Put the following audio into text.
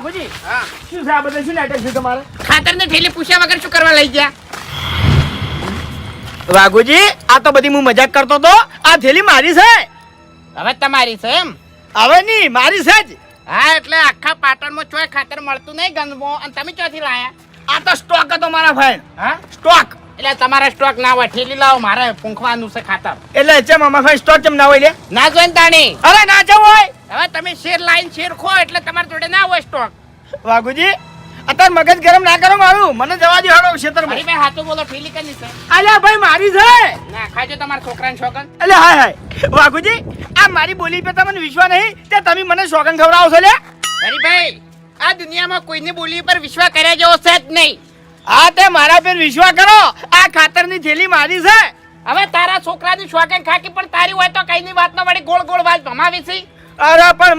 બાપુજી શું છે આ બધા શું નાટક છે તમારે? ખાતરની થેલી પૂછ્યા વગર શું કરવા લઈ ગયા? વાઘુજી આ તો બધી હું મજાક કરતો તો. આ થેલી મારી છે. હવે તમારી છે એમ? હવે નહીં મારી છે જ. હા એટલે આખા પાટણમાં ચોય ખાતર મળતું નહીં ગંદમાં અને તમે ચોથી લાયા? આ તો સ્ટોક હતો મારા ભાઈ. હા સ્ટોક એટલે તમારા સ્ટોક ના હોય થેલી લાવો મારે પૂંખવાનું છે ખાતર. એટલે ચમ અમારા ભાઈ સ્ટોક ચમ ના હોય લે? ના જોઈને તાણી. અરે ના જવું હોય. હવે તમે શેર લાઈન શેર ખો એટલે તમારા જોડે ના હોય સ્ટોક. વાઘુજી અત્યારે મગજ ગરમ ના કરો મારું. મને જવા દો હાડો ક્ષેત્રમાં. અરે ભાઈ હાથું બોલો થેલી કની છે? અલ્યા ભાઈ મારી છે. ના ખાજો તમારા છોકરાને શોકન. એટલે હાય હાય વાઘુજી આ મારી બોલી પર તમને વિશ્વાસ નહીં તે તમે મને સોગન ખવડાવો છો લે? અરે ભાઈ આ દુનિયામાં કોઈની બોલી પર વિશ્વાસ કર્યા જેવો છે જ નહીં. હા તે મારા પર વિશ્વાસ કરો. આ ખાતરની થેલી મારી છે. હવે તારા છોકરાની શોકન ખાકી પણ તારી હોય તો કઈની વાત ન વળી ગોળ ગોળ વાત ભમાવી છે. અરે પણ